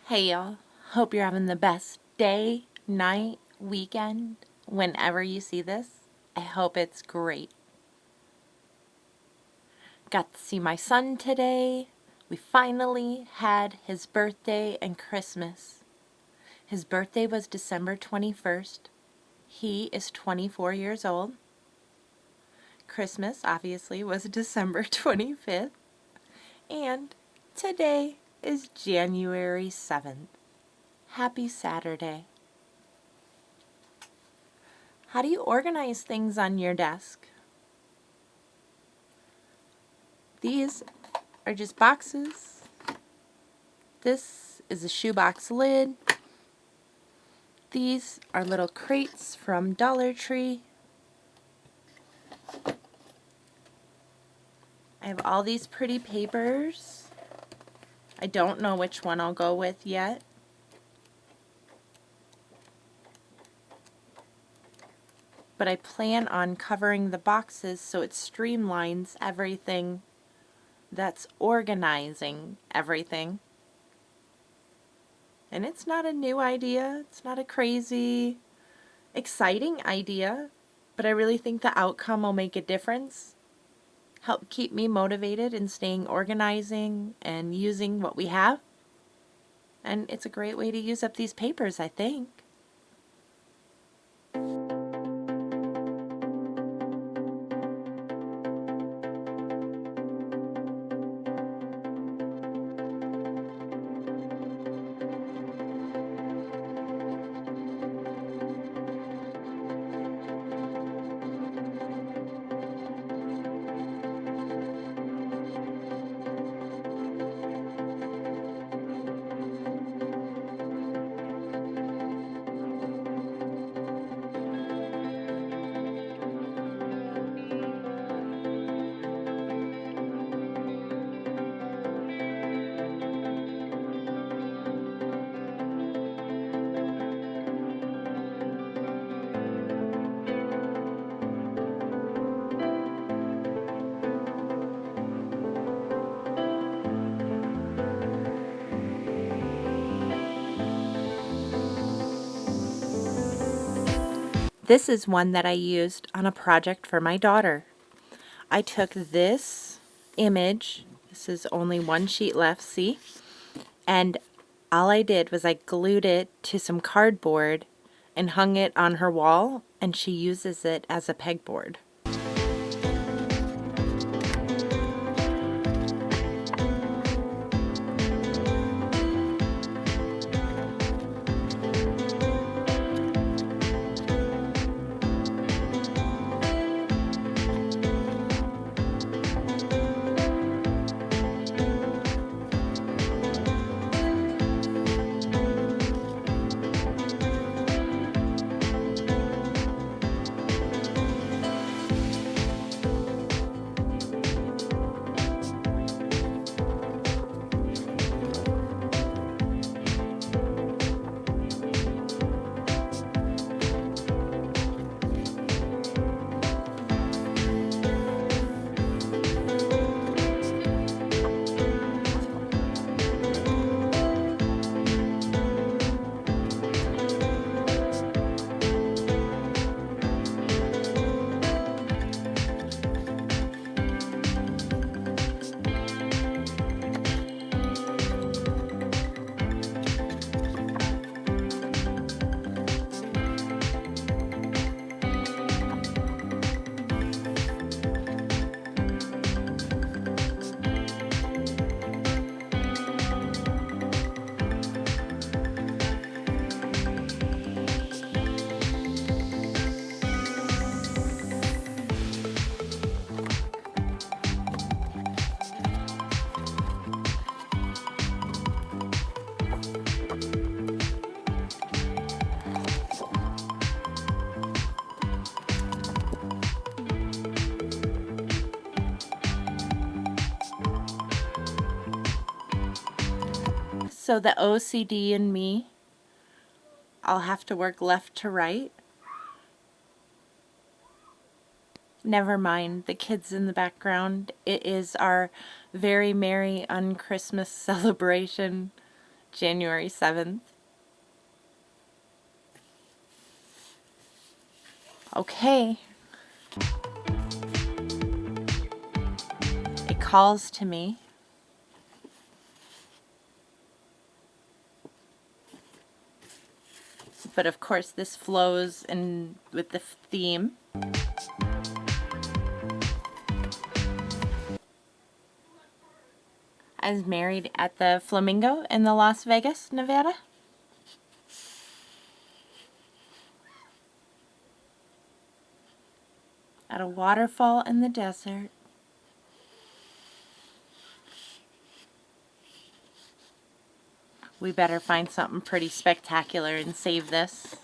Hey y'all, hope you're having the best day, night, weekend, whenever you see this. I hope it's great. Got to see my son today. We finally had his birthday and Christmas. His birthday was December 21st. He is 24 years old. Christmas, obviously, was December 25th. And today is January 7th. Happy Saturday. How do you organize things on your desk? These are just boxes. This is a shoebox lid. These are little crates from Dollar Tree. I have all these pretty papers. I don't know which one I'll go with yet. But I plan on covering the boxes so it streamlines everything that's organizing everything. And it's not a new idea. It's not a crazy, exciting idea. But I really think the outcome will make a difference. Help keep me motivated in staying organizing and using what we have. And it's a great way to use up these papers, I think. This is one that I used on a project for my daughter. I took this image, this is only one sheet left, see? And all I did was I glued it to some cardboard and hung it on her wall, and she uses it as a pegboard. So the OCD in me, I'll have to work left to right. Never mind the kids in the background. It is our very merry un-Christmas celebration January 7th. Okay. It calls to me. But of course this flows in with the theme. I was married at the Flamingo in the Las Vegas, Nevada. At a waterfall in the desert. We better find something pretty spectacular and save this.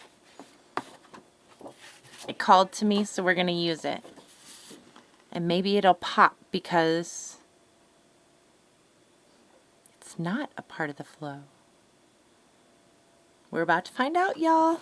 It called to me, so we're going to use it. And maybe it'll pop because it's not a part of the flow. We're about to find out, y'all.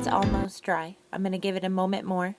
Almost dry. I'm going to give it a moment more.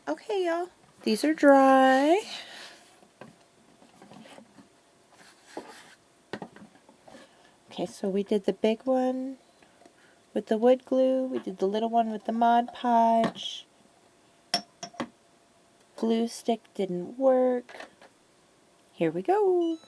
Okay, y'all. These are dry. Okay, so we did the big one with the wood glue. We did the little one with the Mod Podge. Glue stick didn't work. Here we go.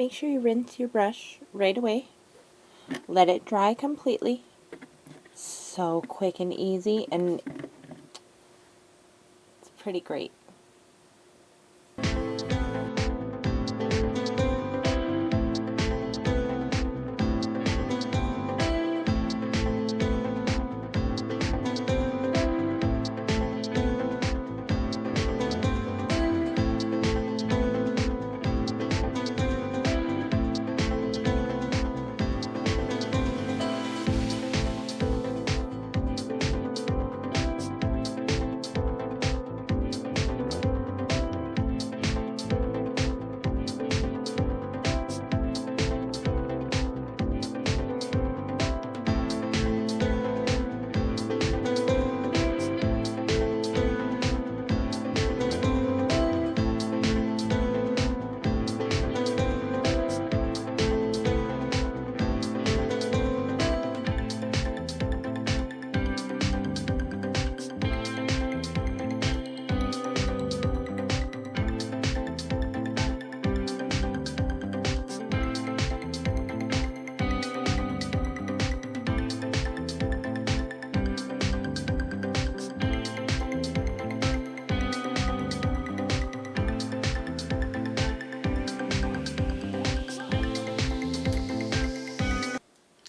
make sure you rinse your brush right away. Let it dry completely. So quick and easy, and it's pretty great.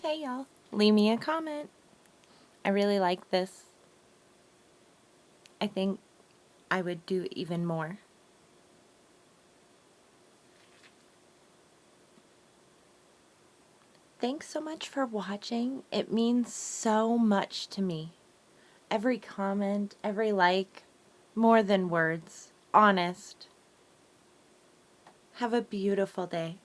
Hey y'all, leave me a comment. I really like this. I think I would do even more. Thanks so much for watching. It means so much to me. Every comment, every like, more than words. Honest. Have a beautiful day.